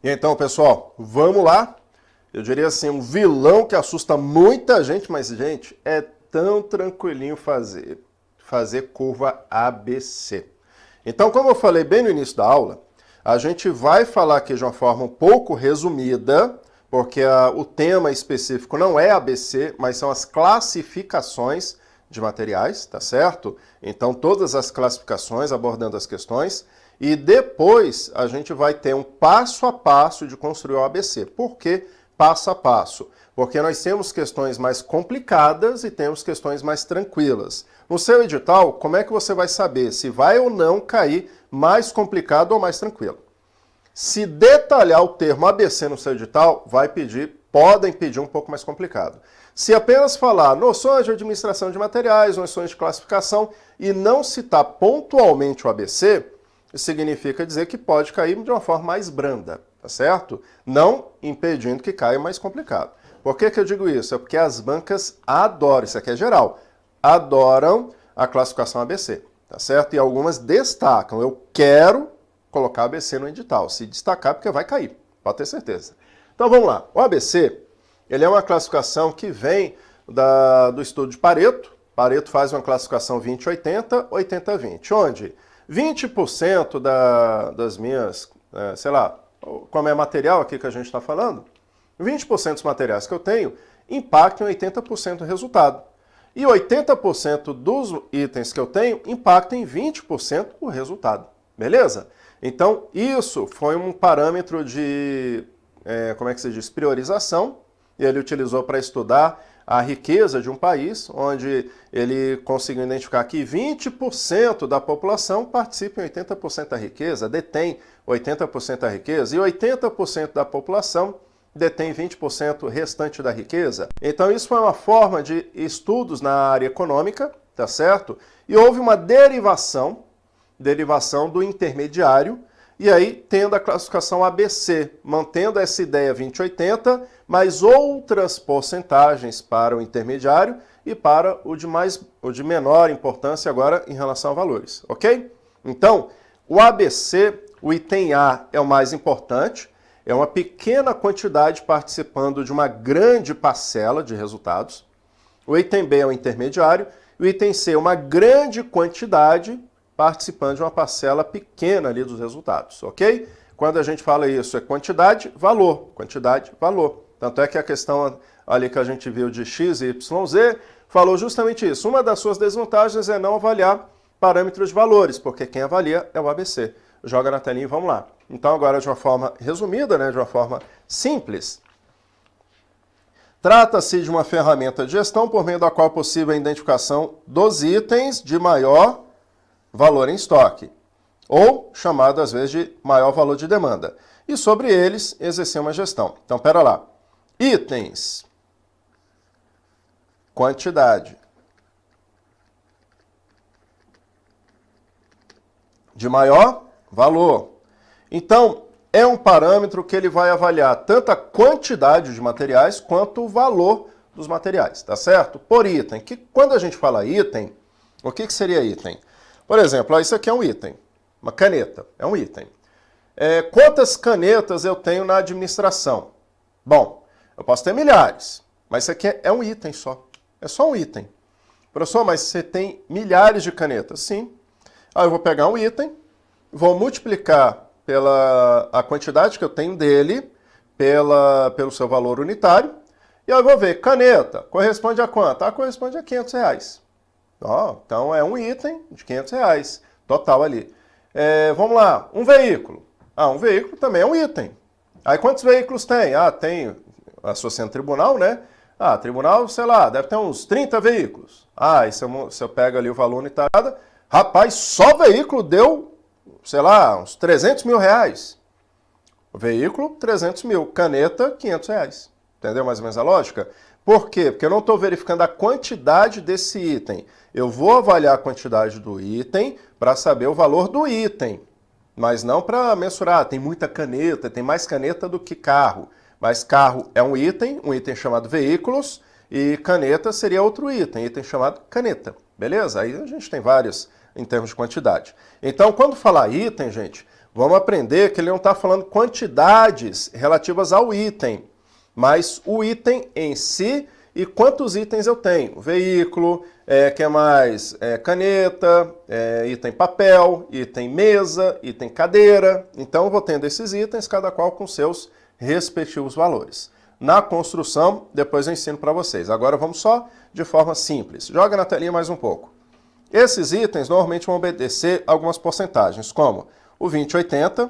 E então, pessoal, vamos lá? Eu diria assim, um vilão que assusta muita gente, mas, gente, é tão tranquilinho fazer curva ABC. Então, como eu falei bem no início da aula, a gente vai falar aqui de uma forma um pouco resumida, porque o tema específico não é ABC, mas são as classificações de materiais, tá certo? Então, todas as classificações abordando as questões. E depois a gente vai ter um passo a passo de construir o ABC. Por que passo a passo? Porque nós temos questões mais complicadas e temos questões mais tranquilas. No seu edital, como é que você vai saber se vai ou não cair mais complicado ou mais tranquilo? Se detalhar o termo ABC no seu edital, podem pedir um pouco mais complicado. Se apenas falar noções de administração de materiais, noções de classificação e não citar pontualmente o ABC, isso significa dizer que pode cair de uma forma mais branda, tá certo? Não impedindo que caia mais complicado. Por que eu digo isso? É porque as bancas adoram, isso aqui é geral, adoram a classificação ABC, tá certo? E algumas destacam, eu quero colocar ABC no edital. Se destacar, porque vai cair, pode ter certeza. Então vamos lá. O ABC, ele é uma classificação que vem do estudo de Pareto. Pareto faz uma classificação 20-80, 80-20, onde 20% das minhas, sei lá, como é material aqui que a gente está falando, 20% dos materiais que eu tenho impactam 80% do resultado. E 80% dos itens que eu tenho impactam em 20% o resultado. Beleza? Então, isso foi um parâmetro de, como é que se diz, priorização, e ele utilizou para estudar a riqueza de um país, onde ele conseguiu identificar que 20% da população participa em 80% da riqueza, detém 80% da riqueza, e 80% da população detém 20% restante da riqueza. Então isso foi uma forma de estudos na área econômica, tá certo? E houve uma derivação do intermediário, e aí tendo a classificação ABC, mantendo essa ideia 20-80, mas outras porcentagens para o intermediário e para o de menor importância agora em relação a valores, ok? Então, o ABC, o item A é o mais importante, é uma pequena quantidade participando de uma grande parcela de resultados. O item B é o intermediário, o item C é uma grande quantidade participando de uma parcela pequena ali dos resultados, ok? Quando a gente fala isso, é quantidade, valor. Quantidade, valor. Tanto é que a questão ali que a gente viu de X e YZ falou justamente isso. Uma das suas desvantagens é não avaliar parâmetros de valores, porque quem avalia é o ABC. Joga na telinha e vamos lá. Então agora de uma forma resumida, de uma forma simples, trata-se de uma ferramenta de gestão por meio da qual é possível a identificação dos itens de maior valor em estoque, ou chamado às vezes de maior valor de demanda, e sobre eles exercer uma gestão. Então, pera lá. Itens, quantidade, de maior valor. Então, é um parâmetro que ele vai avaliar tanto a quantidade de materiais quanto o valor dos materiais, tá certo? Por item, que quando a gente fala item, o que seria item? Por exemplo, isso aqui é um item, uma caneta, é um item. Quantas canetas eu tenho na administração? Bom, eu posso ter milhares, mas isso aqui é um item só, é só um item. Professor, mas você tem milhares de canetas? Sim. Aí eu vou pegar um item, vou multiplicar pela a quantidade que eu tenho dele, pelo seu valor unitário, e aí eu vou ver, caneta, corresponde a quanto? Corresponde a R$500. Então é um item de R$500, total ali. Vamos lá, um veículo. Um veículo também é um item. Aí quantos veículos tem? Tem, associando tribunal, né? Tribunal, sei lá, deve ter uns 30 veículos. E se eu pego ali o valor unitário, rapaz, só veículo deu, sei lá, uns R$300 mil. Veículo, 300 mil. Caneta, R$500. Entendeu mais ou menos a lógica? Por quê? Porque eu não estou verificando a quantidade desse item. Eu vou avaliar a quantidade do item para saber o valor do item, mas não para mensurar. Tem muita caneta, tem mais caneta do que carro. Mas carro é um item chamado veículos, e caneta seria outro item chamado caneta. Beleza? Aí a gente tem vários em termos de quantidade. Então, quando falar item, gente, vamos aprender que ele não está falando quantidades relativas ao item, mas o item em si e quantos itens eu tenho. Veículo, que é mais? Caneta, item papel, item mesa, item cadeira. Então eu vou tendo esses itens, cada qual com seus respectivos valores. Na construção, depois eu ensino para vocês. Agora vamos só de forma simples. Joga na telinha mais um pouco. Esses itens normalmente vão obedecer algumas porcentagens, como o 20/80.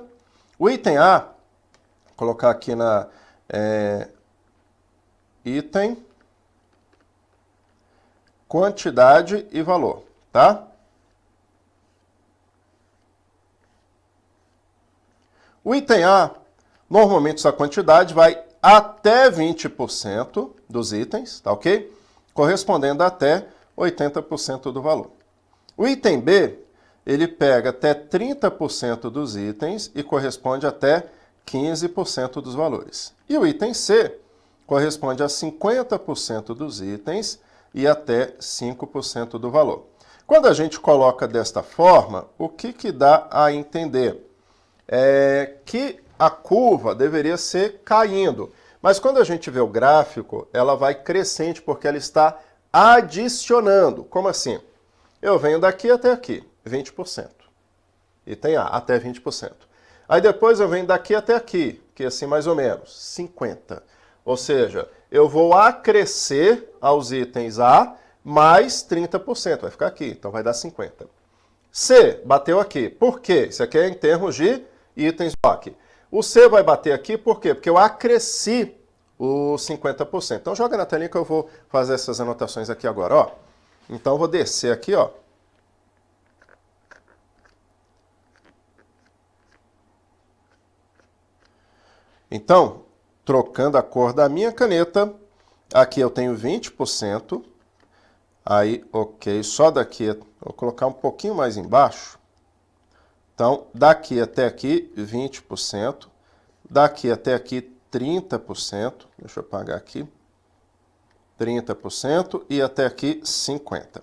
O item A, vou colocar aqui na item, quantidade e valor, tá? O item A, normalmente essa quantidade vai até 20% dos itens, tá ok? Correspondendo até 80% do valor. O item B, ele pega até 30% dos itens e corresponde até 15% dos valores. E o item C corresponde a 50% dos itens e até 5% do valor. Quando a gente coloca desta forma, o que dá a entender? É que a curva deveria ser caindo. Mas quando a gente vê o gráfico, ela vai crescente porque ela está adicionando. Como assim? Eu venho daqui até aqui, 20%. Item A, até 20%. Aí depois eu venho daqui até aqui, que é assim mais ou menos, 50%. Ou seja, eu vou acrescer aos itens A mais 30%. Vai ficar aqui, então vai dar 50%. C, bateu aqui. Por quê? Isso aqui é em termos de itens aqui. O C vai bater aqui, por quê? Porque eu acresci os 50%. Então joga na telinha que eu vou fazer essas anotações aqui agora, ó. Então eu vou descer aqui, ó. Então, trocando a cor da minha caneta, aqui eu tenho 20%. Aí, ok, só daqui, vou colocar um pouquinho mais embaixo. Então, daqui até aqui, 20%. Daqui até aqui, 30%. Deixa eu apagar aqui. 30% e até aqui, 50%.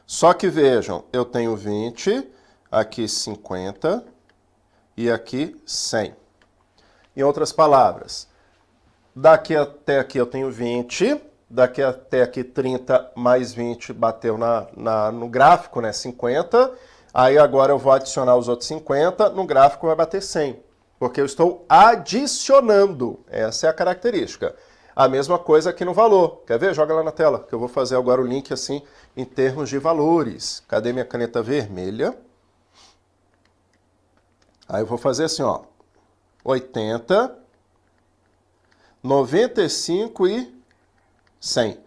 Só que vejam, eu tenho 20, aqui 50 e aqui 100. Em outras palavras, daqui até aqui eu tenho 20, daqui até aqui 30 mais 20 bateu no gráfico, né, 50. Aí agora eu vou adicionar os outros 50, no gráfico vai bater 100, porque eu estou adicionando. Essa é a característica. A mesma coisa aqui no valor. Quer ver? Joga lá na tela, que eu vou fazer agora o link assim em termos de valores. Cadê minha caneta vermelha? Aí eu vou fazer assim, ó. 80, 95 e 100.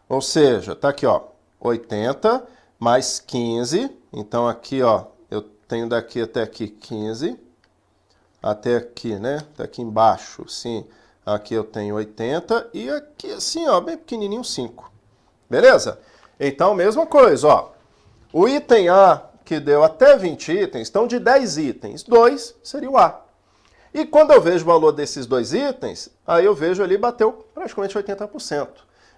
Ou seja, tá aqui, ó, 80 mais 15. Então aqui, ó, eu tenho daqui até aqui 15. Até aqui, né? Daqui embaixo, sim. Aqui eu tenho 80 e aqui assim, ó, bem pequenininho 5. Beleza? Então, mesma coisa, ó. O item A, que deu até 20 itens, então de 10 itens, 2 seria o A. E quando eu vejo o valor desses dois itens, aí eu vejo ali bateu praticamente 80%.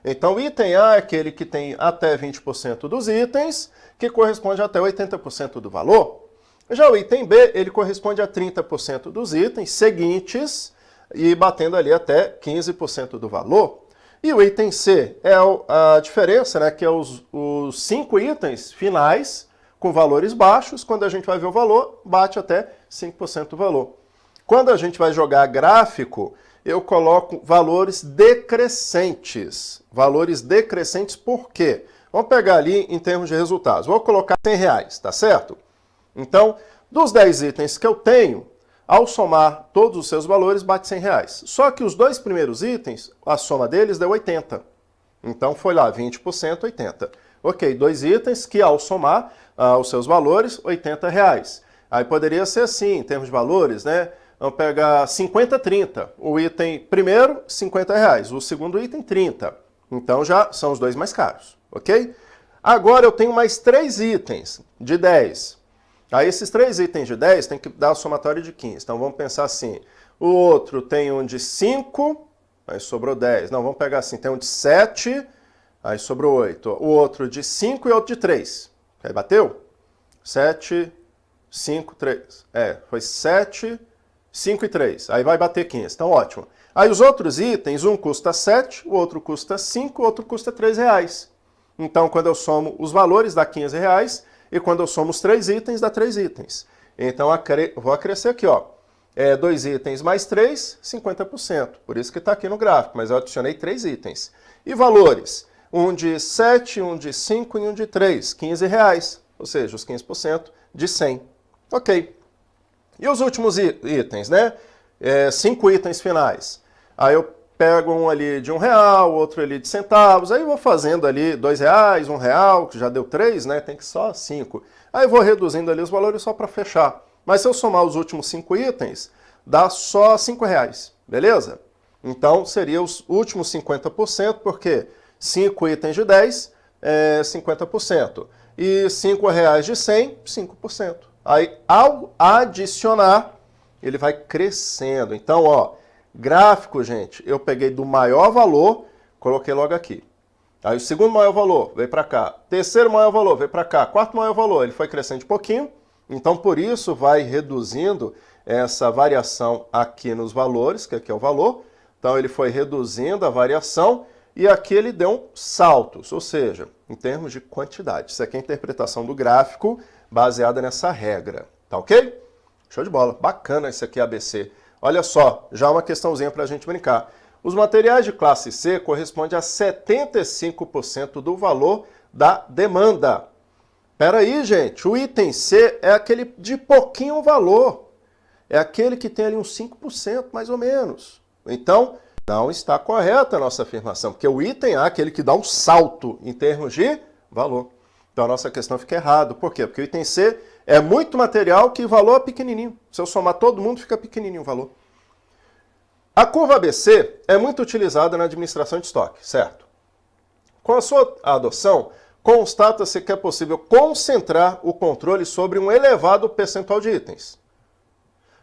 Então o item A é aquele que tem até 20% dos itens, que corresponde até 80% do valor. Já o item B, ele corresponde a 30% dos itens seguintes e batendo ali até 15% do valor. E o item C é a diferença, né, que é os 5 itens finais com valores baixos. Quando a gente vai ver o valor, bate até 5% do valor. Quando a gente vai jogar gráfico, eu coloco valores decrescentes. Valores decrescentes por quê? Vamos pegar ali em termos de resultados. Vou colocar R$100, tá certo? Então, dos 10 itens que eu tenho, ao somar todos os seus valores, bate R$100. Só que os dois primeiros itens, a soma deles deu 80. Então foi lá, 20%, 80. Ok, dois itens que ao somar os seus valores, R$80. Aí poderia ser assim, em termos de valores, né? Vamos pegar 50, 30. O item primeiro, R$50. O segundo item, 30. Então já são os dois mais caros, ok? Agora eu tenho mais 3 itens de 10. Aí esses 3 itens de 10 tem que dar a somatória de 15. Então vamos pensar assim. O outro tem um de 5, aí sobrou 10. Não, vamos pegar assim, tem um de 7, aí sobrou 8. O outro de 5 e outro de 3. Aí bateu? 7, 5, 3. Foi 7, 5 e 3. Aí vai bater 15. Então, ótimo. Aí os outros itens, um custa 7, o outro custa 5, o outro custa 3 reais. Então, quando eu somo os valores, dá 15 reais. E quando eu somo os 3 itens, dá 3 itens. Então, vou acrescer aqui, ó. 2 itens mais 3, 50%. Por isso que está aqui no gráfico, mas eu adicionei 3 itens. E valores? Um de 7, um de 5 e um de 3. 15 reais. Ou seja, os 15% de 100. Ok. E os últimos itens, né? 5 itens finais. Aí eu pego um ali de R$1, outro ali de centavos, aí eu vou fazendo ali R$2, R$1, que já deu 3, né? Tem que só 5. Aí eu vou reduzindo ali os valores só para fechar. Mas se eu somar os últimos 5 itens, dá só R$5, beleza? Então seria os últimos 50%, porque 5 itens de 10 é 50%. E R$5 de 100, 5%. Aí, ao adicionar, ele vai crescendo. Então, ó, gráfico, gente, eu peguei do maior valor, coloquei logo aqui. Aí o segundo maior valor veio para cá. Terceiro maior valor veio para cá. Quarto maior valor, ele foi crescendo de pouquinho. Então, por isso, vai reduzindo essa variação aqui nos valores, que aqui é o valor. Então, ele foi reduzindo a variação e aqui ele deu saltos, ou seja, em termos de quantidade. Isso aqui é a interpretação do gráfico baseada nessa regra, tá ok? Show de bola, bacana esse aqui ABC. Olha só, já uma questãozinha para a gente brincar. Os materiais de classe C correspondem a 75% do valor da demanda. Espera aí, gente, o item C é aquele de pouquinho valor. É aquele que tem ali uns 5%, mais ou menos. Então, não está correta a nossa afirmação, porque o item A é aquele que dá um salto em termos de valor. Então a nossa questão fica errada. Por quê? Porque o item C é muito material que o valor é pequenininho. Se eu somar todo mundo, fica pequenininho o valor. A curva ABC é muito utilizada na administração de estoque, certo? Com a sua adoção, constata-se que é possível concentrar o controle sobre um elevado percentual de itens,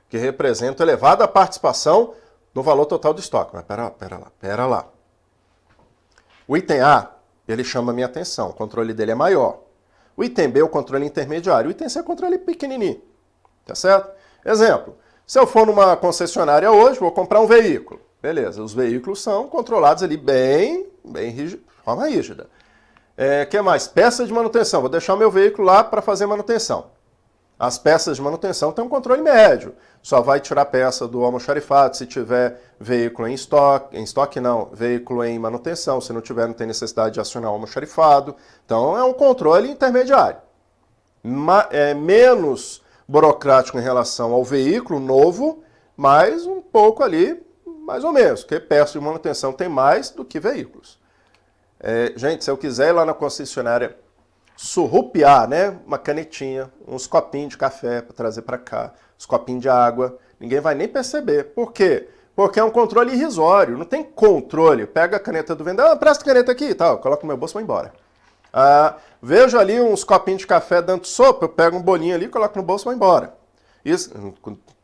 que representa elevada participação no valor total do estoque. Mas pera lá. O item A, ele chama a minha atenção, o controle dele é maior. O item B é o controle intermediário, o item C é o controle pequenininho, tá certo? Exemplo, se eu for numa concessionária hoje, vou comprar um veículo. Beleza, os veículos são controlados ali bem rígido, de forma rígida. Que mais? Peças de manutenção, vou deixar o meu veículo lá para fazer manutenção. As peças de manutenção têm um controle médio. Só vai tirar peça do almoxarifado se tiver veículo em estoque não, veículo em manutenção. Se não tiver, não tem necessidade de acionar o almoxarifado. Então, é um controle intermediário. É menos burocrático em relação ao veículo novo, mas um pouco ali, mais ou menos, porque peça de manutenção tem mais do que veículos. Gente, se eu quiser ir lá na concessionária surrupiar, né, uma canetinha, uns copinhos de café para trazer para cá, uns copinhos de água, ninguém vai nem perceber. Por quê? Porque é um controle irrisório, não tem controle. Pega a caneta do vendedor, presta a caneta aqui e tal, coloco no meu bolso e vou embora. Vejo ali uns copinhos de café dando sopa, eu pego um bolinho ali, coloco no bolso e vou embora. Isso,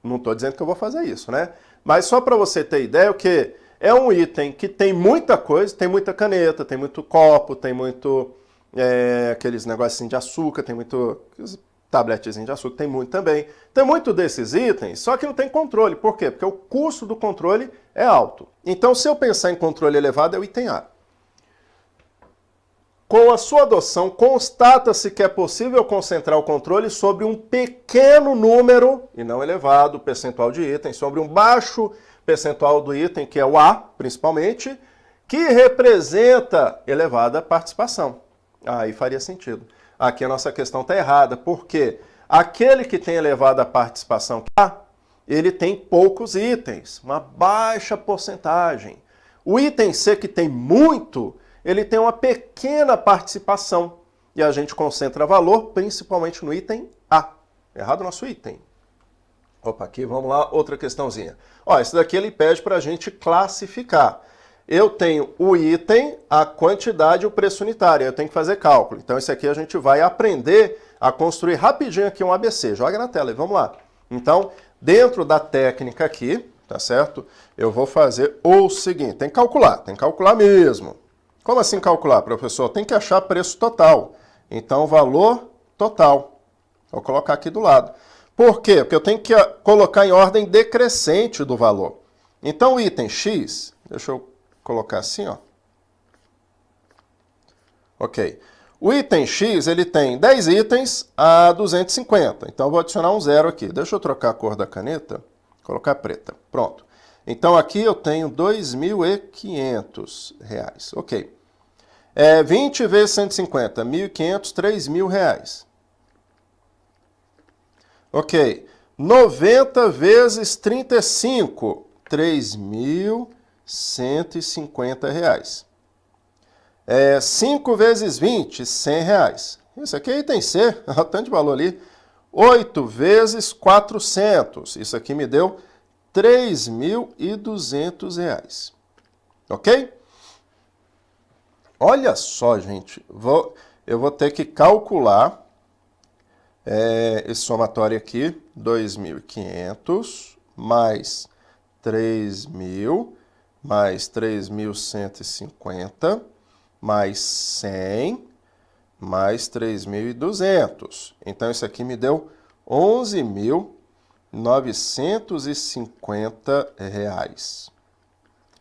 não estou dizendo que eu vou fazer isso, né? Mas só para você ter ideia, o que é um item que tem muita coisa, tem muita caneta, tem muito copo, tem muito aqueles negocinhos de açúcar, tem muito tabletezinho de açúcar, tem muito também. Tem muito desses itens, só que não tem controle. Por quê? Porque o custo do controle é alto. Então, se eu pensar em controle elevado, é o item A. Com a sua adoção, constata-se que é possível concentrar o controle sobre um pequeno número, e não elevado, percentual de itens, sobre um baixo percentual do item, que é o A, principalmente, que representa elevada participação. Aí faria sentido. Aqui a nossa questão está errada, porque aquele que tem elevada participação A, ele tem poucos itens, uma baixa porcentagem. O item C, que tem muito, ele tem uma pequena participação. E a gente concentra valor principalmente no item A. Errado o nosso item. Opa, aqui, vamos lá, outra questãozinha. Ó, esse daqui ele pede para a gente classificar. Eu tenho o item, a quantidade e o preço unitário. Eu tenho que fazer cálculo. Então, esse aqui a gente vai aprender a construir rapidinho aqui um ABC. Joga na tela e vamos lá. Então, dentro da técnica aqui, tá certo? Eu vou fazer o seguinte. Tem que calcular mesmo. Como assim calcular, professor? Tem que achar preço total. Então, valor total. Vou colocar aqui do lado. Por quê? Porque eu tenho que colocar em ordem decrescente do valor. Então, o item X, deixa eu colocar assim, ó. Ok. O item X, ele tem 10 itens a 250. Então, eu vou adicionar um zero aqui. Deixa eu trocar a cor da caneta. Colocar preta. Pronto. Então, aqui eu tenho R$ 2.500. Ok. 20 vezes 150, 1.500, R$ 3.000. Ok. 90 vezes 35, R$ 3.150. 5 vezes 20, R$ 100. Isso aqui é item C, olha o tanto de valor ali. 8 vezes 400, isso aqui me deu R$ 3.200. Ok? Olha só, gente, eu vou ter que calcular esse somatório aqui, 2.500 mais 3.000 mais 3.150 mais 100 mais 3.200. Então, isso aqui me deu R$ 11.950,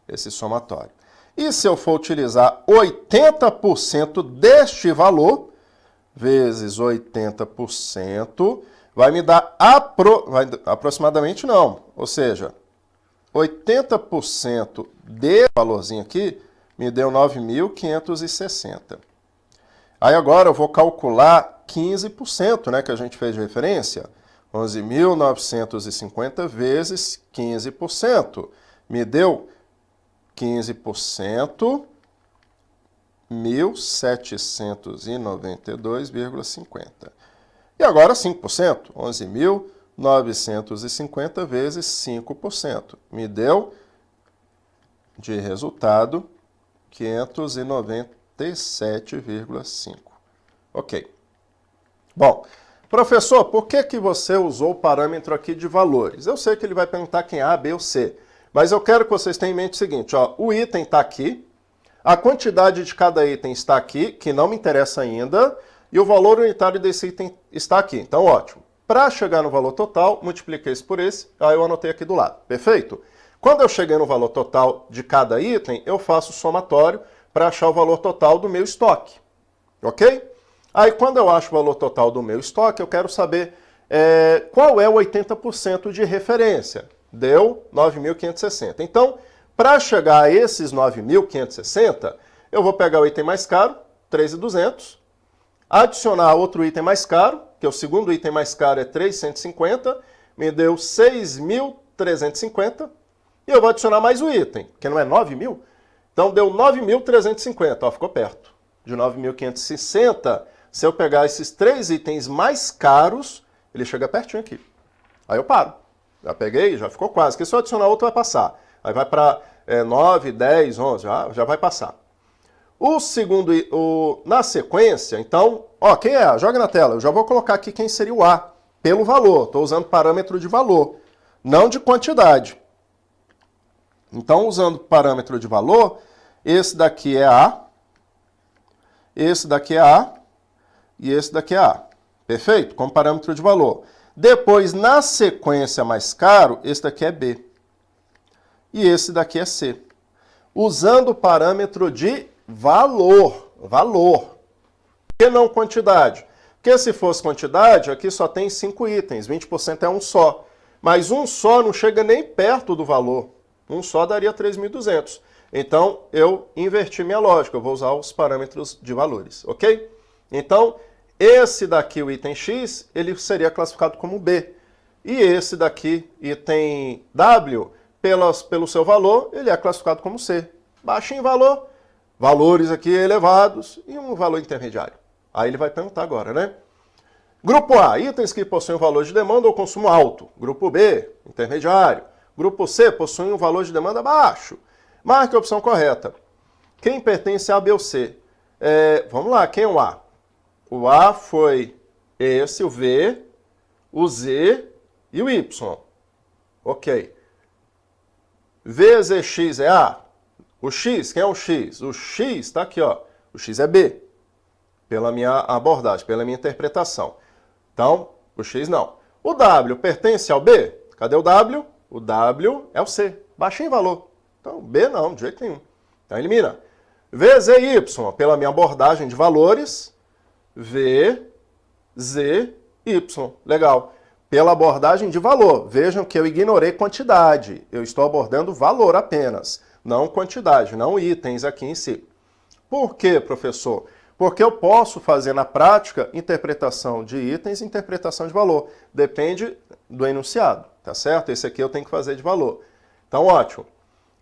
esse somatório. E se eu for utilizar 80% deste valor, vezes 80%, vai me dar aproximadamente não. Ou seja, 80% desse valorzinho aqui me deu 9.560. Aí agora eu vou calcular 15%, né, que a gente fez de referência. 11.950 vezes 15%. Me deu 15%, 1.792,50. E agora 5%, 11.950 vezes 5%. Me deu, de resultado, 597,5. Ok. Bom, professor, por que você usou o parâmetro aqui de valores? Eu sei que ele vai perguntar quem é A, B ou C, mas eu quero que vocês tenham em mente o seguinte, ó, o item está aqui, a quantidade de cada item está aqui, que não me interessa ainda, e o valor unitário desse item está aqui. Então, ótimo. Para chegar no valor total, multipliquei isso por esse, aí eu anotei aqui do lado. Perfeito? Quando eu cheguei no valor total de cada item, eu faço o somatório para achar o valor total do meu estoque. Ok? Aí, quando eu acho o valor total do meu estoque, eu quero saber qual é o 80% de referência. Deu 9.560. Então, para chegar a esses 9.560, eu vou pegar o item mais caro, 3.200, adicionar outro item mais caro, que o segundo item mais caro é 3.150, me deu 6.350, e eu vou adicionar mais o item, que não é 9.000, então deu 9.350, ó, ficou perto de 9.560. Se eu pegar esses três itens mais caros, ele chega pertinho aqui. Aí eu paro. Já peguei, já ficou quase, que se eu adicionar outro vai passar. Aí vai para 9, 10, 11, já vai passar. O segundo, na sequência, então, ó, quem é A? Joga na tela. Eu já vou colocar aqui quem seria o A, pelo valor. Estou usando parâmetro de valor, não de quantidade. Então, usando parâmetro de valor, esse daqui é A, esse daqui é A e esse daqui é A. Perfeito? Como parâmetro de valor. Depois, na sequência mais caro, esse daqui é B. E esse daqui é C. Usando o parâmetro de valor. Valor. Por que não quantidade? Porque se fosse quantidade, aqui só tem 5 itens. 20% é um só. Mas um só não chega nem perto do valor. Um só daria 3.200. Então, eu inverti minha lógica. Eu vou usar os parâmetros de valores. Ok? Então, esse daqui, o item X, ele seria classificado como B. E esse daqui, item W, pelo seu valor, ele é classificado como C. Baixo em valor, valores aqui elevados e um valor intermediário. Aí ele vai perguntar agora, né? Grupo A, itens que possuem um valor de demanda ou consumo alto. Grupo B, intermediário. Grupo C, possui um valor de demanda baixo. Marque a opção correta. Quem pertence a B ou C? Vamos lá, quem é o A? O A foi esse, o V, o Z e o Y. Ok. Vezes X é A. O X, quem é o X? O X está aqui, ó. O X é B. Pela minha abordagem, pela minha interpretação. Então, o X não. O W pertence ao B? Cadê o W? O W é o C, baixinho em valor. Então, B não, de jeito nenhum. Então, elimina. V, Z, Y, pela minha abordagem de valores, V, Z, Y. Legal. Pela abordagem de valor. Vejam que eu ignorei quantidade. Eu estou abordando valor apenas, não quantidade, não itens aqui em si. Por quê, professor? Porque eu posso fazer na prática interpretação de itens e interpretação de valor. Depende do enunciado, tá certo? Esse aqui eu tenho que fazer de valor. Então, ótimo.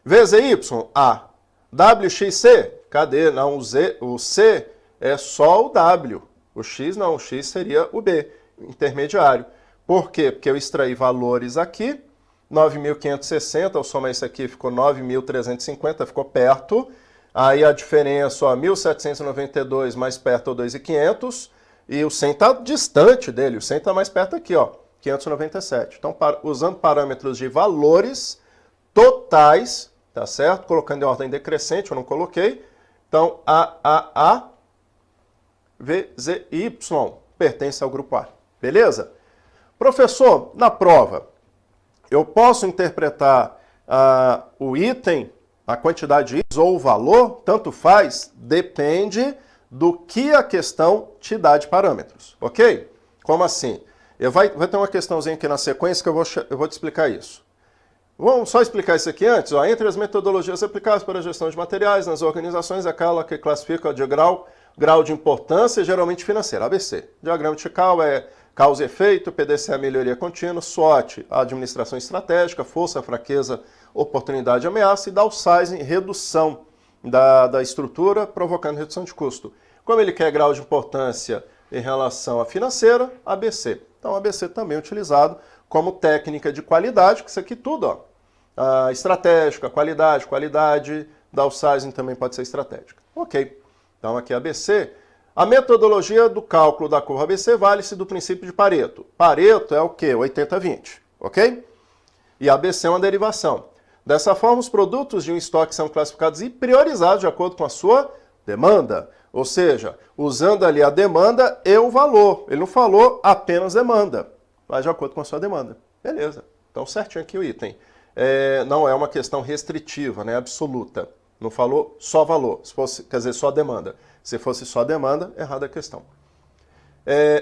VZY, A. WXC, cadê? Não, o C é só o W. O X não, o X seria o B, intermediário. Por quê? Porque eu extraí valores aqui, 9.560, eu somar isso aqui, ficou 9.350, ficou perto. Aí a diferença, ó, 1.792 mais perto é o 2.500, e o 100 está distante dele, o 100 está mais perto aqui, ó, 597. Então, usando parâmetros de valores totais, tá certo? Colocando em ordem decrescente, eu não coloquei. Então, A, V, Z, Y pertence ao grupo A. Beleza? Professor, na prova, eu posso interpretar o item, a quantidade de itens ou o valor, tanto faz, depende do que a questão te dá de parâmetros, ok? Como assim? Vai ter uma questãozinha aqui na sequência que eu vou te explicar isso. Vamos só explicar isso aqui antes. Ó. Entre as metodologias aplicadas para a gestão de materiais nas organizações, aquela que classifica de grau de importância, geralmente financeira, ABC. Diagrama de Chicago é causa e efeito, PDCA é melhoria contínua, SWOT, administração estratégica, força, fraqueza, oportunidade e ameaça, e downsizing, redução da estrutura, provocando redução de custo. Como ele quer grau de importância em relação à financeira, ABC. Então, ABC também é utilizado como técnica de qualidade, que isso aqui tudo, ó, estratégica, qualidade, downsizing também pode ser estratégica. Ok, então aqui ABC. A metodologia do cálculo da curva ABC vale-se do princípio de Pareto. Pareto é o quê? 80-20, ok? E ABC é uma derivação. Dessa forma, os produtos de um estoque são classificados e priorizados de acordo com a sua demanda. Ou seja, usando ali a demanda e o valor. Ele não falou apenas demanda, mas de acordo com a sua demanda. Beleza. Então, certinho aqui o item. Não é uma questão restritiva, né, absoluta. Não falou só valor, se fosse, quer dizer, só demanda. Se fosse só demanda, errada a questão.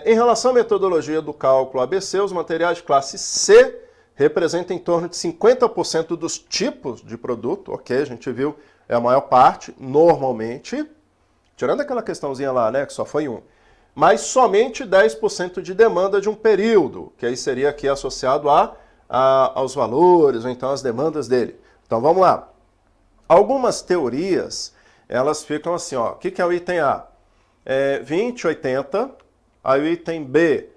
Em relação à metodologia do cálculo ABC, os materiais de classe C representam em torno de 50% dos tipos de produto, ok? A gente viu, é a maior parte, normalmente, tirando aquela questãozinha lá, né, que só foi um, mas somente 10% de demanda de um período, que aí seria aqui associado aos valores, ou então às demandas dele. Então vamos lá. Algumas teorias, elas ficam assim, ó. O que é o item A? 20, 80. Aí o item B,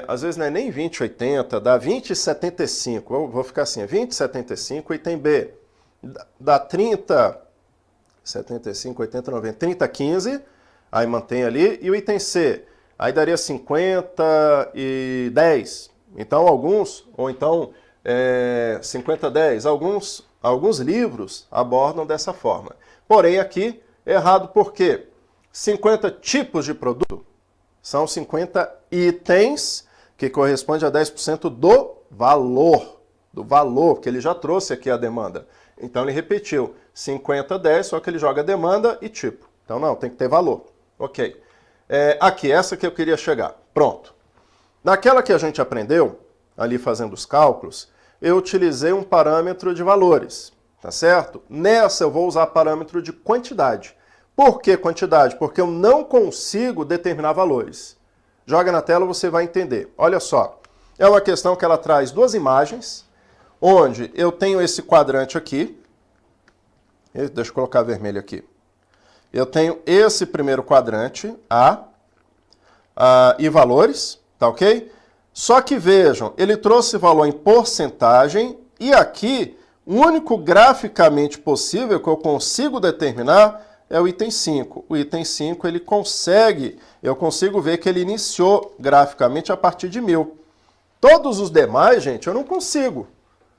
às vezes não é nem 20, 80, dá 20, 75. Eu vou ficar assim, 20, 75. O item B dá 30, 75, 80, 90, 30, 15. Aí mantém ali. E o item C, aí daria 50 e 10. Então alguns, ou então 50, 10. Alguns livros abordam dessa forma. Porém, aqui, errado por quê? 50 tipos de produto são 50 itens, que corresponde a 10% do valor, que ele já trouxe aqui a demanda. Então, ele repetiu 50, 10, só que ele joga demanda e tipo. Então, não, tem que ter valor. Ok. Aqui, essa que eu queria chegar. Pronto. Naquela que a gente aprendeu, ali fazendo os cálculos, eu utilizei um parâmetro de valores, tá certo? Nessa eu vou usar parâmetro de quantidade. Por que quantidade? Porque eu não consigo determinar valores. Joga na tela, você vai entender. Olha só, é uma questão que ela traz duas imagens, onde eu tenho esse quadrante aqui, deixa eu colocar vermelho aqui. Eu tenho esse primeiro quadrante, A, e valores, tá ok? Só que vejam, ele trouxe valor em porcentagem e aqui o único graficamente possível que eu consigo determinar é o item 5. O item 5 eu consigo ver que ele iniciou graficamente a partir de 1000. Todos os demais, gente, eu não consigo.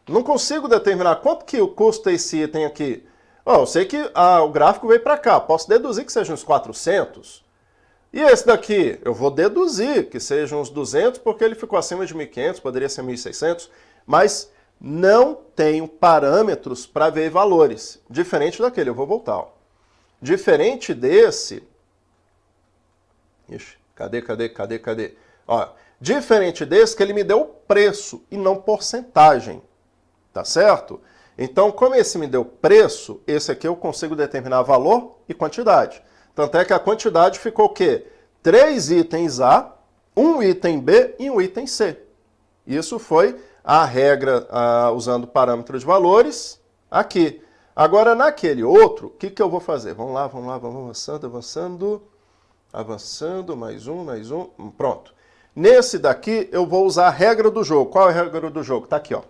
Não consigo determinar quanto que custa esse item aqui. Eu sei que o gráfico veio para cá, posso deduzir que seja uns 400. E esse daqui, eu vou deduzir que sejam uns 200, porque ele ficou acima de 1.500, poderia ser 1.600, mas não tenho parâmetros para ver valores. Diferente daquele, eu vou voltar. Ó. Diferente desse... Ixi, cadê? Ó, diferente desse que ele me deu preço e não porcentagem. Tá certo? Então, como esse me deu preço, esse aqui eu consigo determinar valor e quantidade. Tanto é que a quantidade ficou o quê? 3 itens A, 1 item B e 1 item C. Isso foi a regra usando parâmetro de valores aqui. Agora, naquele outro, o que eu vou fazer? Vamos lá, vamos avançando, mais um, pronto. Nesse daqui, eu vou usar a regra do jogo. Qual é a regra do jogo? Tá aqui, ó.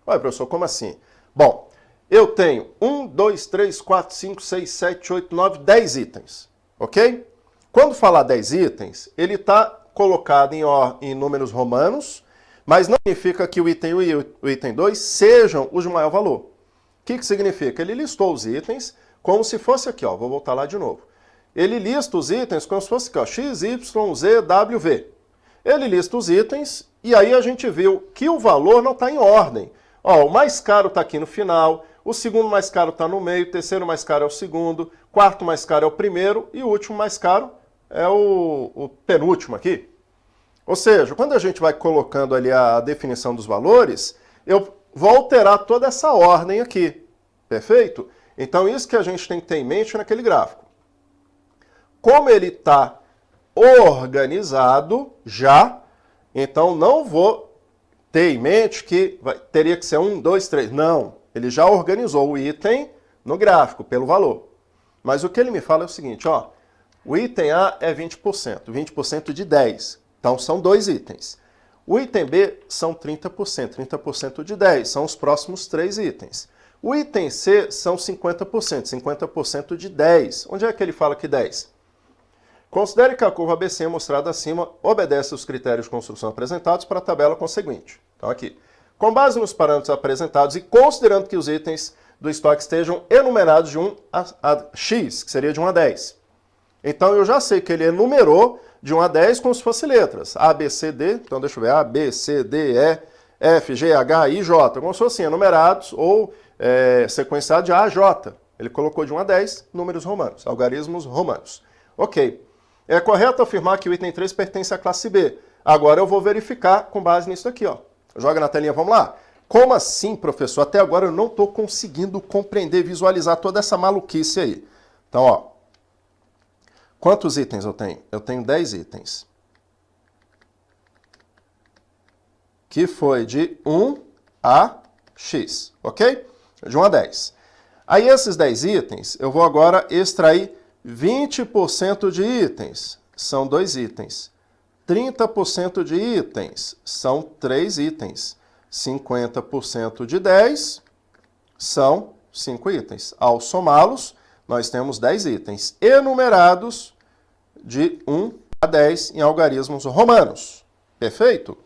Olha, professor, como assim? Bom, eu tenho 1, 2, 3, 4, 5, 6, 7, 8, 9, 10 itens, ok? Quando falar 10 itens, ele está colocado em números romanos, mas não significa que o item 1 e o item 2 sejam os de maior valor. O que significa? Ele listou os itens como se fosse aqui, ó, vou voltar lá de novo. Ele lista os itens como se fosse aqui, ó, X, Y, Z, W, V. Ele lista os itens e aí a gente viu que o valor não está em ordem. Ó, o mais caro está aqui no final, o segundo mais caro está no meio, o terceiro mais caro é o segundo, o quarto mais caro é o primeiro e o último mais caro é o penúltimo aqui. Ou seja, quando a gente vai colocando ali a definição dos valores, eu vou alterar toda essa ordem aqui. Perfeito? Então isso que a gente tem que ter em mente naquele gráfico. Como ele está organizado já, então não vou ter em mente que teria que ser 1, 2, 3. Não, ele já organizou o item no gráfico, pelo valor. Mas o que ele me fala é o seguinte, ó, o item A é 20%, 20% de 10, então são 2 itens. O item B são 30%, 30% de 10, são os próximos 3 itens. O item C são 50%, 50% de 10. Onde é que ele fala que 10? Considere que a curva ABC mostrada acima obedece aos critérios de construção apresentados para a tabela conseguinte. Então aqui, com base nos parâmetros apresentados e considerando que os itens do estoque estejam enumerados de 1 a X, que seria de 1 a 10. Então eu já sei que ele enumerou de 1 a 10 como se fosse letras. A, B, C, D, então deixa eu ver, A, B, C, D, E, F, G, H, I, J. Como se fossem enumerados ou sequenciados de A a J. Ele colocou de 1 a 10 números romanos, algarismos romanos. Ok. É correto afirmar que o item 3 pertence à classe B. Agora eu vou verificar com base nisso aqui, ó. Joga na telinha, vamos lá. Como assim, professor? Até agora eu não estou conseguindo compreender, visualizar toda essa maluquice aí. Então, ó. Quantos itens eu tenho? Eu tenho 10 itens. Que foi de 1 a X, ok? De 1 a 10. Aí esses 10 itens, eu vou agora extrair 20% de itens, são 2 itens. 30% de itens, são 3 itens. 50% de 10, são 5 itens. Ao somá-los, nós temos 10 itens enumerados de 1 a 10 em algarismos romanos. Perfeito?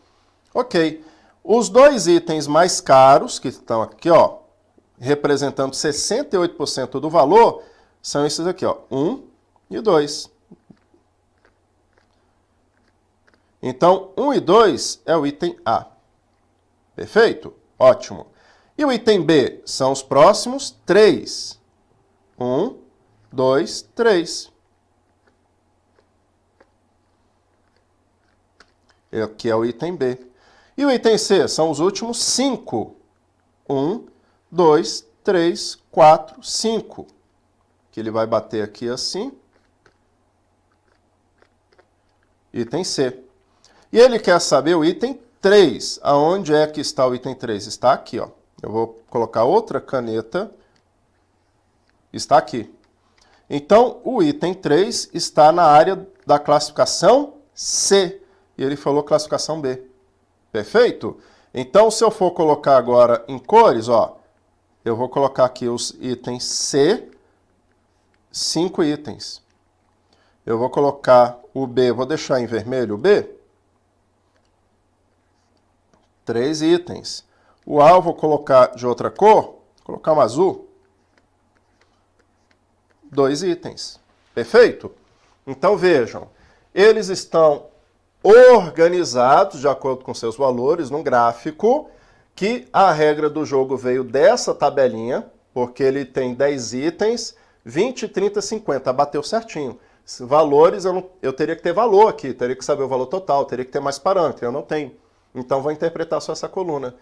Ok. Os 2 itens mais caros, que estão aqui, ó, representando 68% do valor, são esses aqui, ó, 1 e 2. Então, 1 e 2 é o item A. Perfeito? Ótimo. E o item B são os próximos 3. 1, 2, 3. Aqui é o item B. E o item C são os últimos 5. 1, 2, 3, 4, 5. Que ele vai bater aqui assim. Item C. E ele quer saber o item 3. Aonde é que está o item 3? Está aqui, ó. Eu vou colocar outra caneta. Está aqui. Então, o item 3 está na área da classificação C. E ele falou classificação B. Perfeito? Então, se eu for colocar agora em cores, ó, eu vou colocar aqui os itens C, 5 itens. Eu vou colocar o B, vou deixar em vermelho o B, 3 itens. O A eu vou colocar de outra cor, vou colocar um azul, 2 itens. Perfeito? Então vejam, eles estão organizados de acordo com seus valores num gráfico que a regra do jogo veio dessa tabelinha, porque ele tem 10 itens, 20, 30, 50, bateu certinho. Valores, eu teria que ter valor aqui, teria que saber o valor total, teria que ter mais parâmetro, eu não tenho. Então vou interpretar só essa coluna.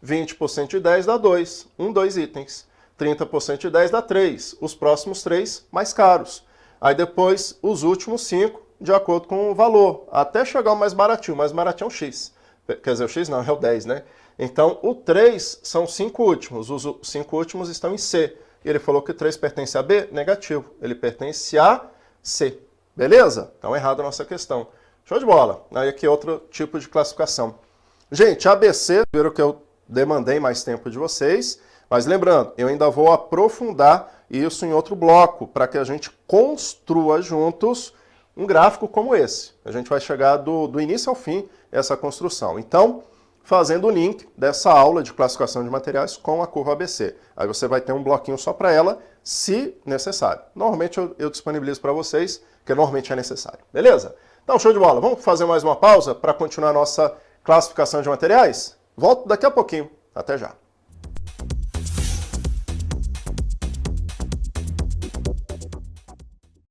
20% de 10 dá 2, 2 itens. 30% de 10 dá 3, os próximos 3 mais caros. Aí depois os últimos 5 de acordo com o valor, até chegar o mais baratinho é o X. Quer dizer, o X não, é o 10, né? Então o 3 são os 5 últimos, os 5 últimos estão em C. Ele falou que o 3 pertence a B? Negativo, ele pertence a C. Beleza? Então errado a nossa questão. Show de bola. Aí aqui outro tipo de classificação. Gente, ABC, viram que eu demandei mais tempo de vocês, mas lembrando, eu ainda vou aprofundar isso em outro bloco, para que a gente construa juntos um gráfico como esse. A gente vai chegar do início ao fim essa construção. Então, fazendo o link dessa aula de classificação de materiais com a curva ABC. Aí você vai ter um bloquinho só para ela, se necessário. Normalmente eu disponibilizo para vocês, que normalmente é necessário. Beleza? Então, show de bola. Vamos fazer mais uma pausa para continuar a nossa classificação de materiais? Volto daqui a pouquinho. Até já.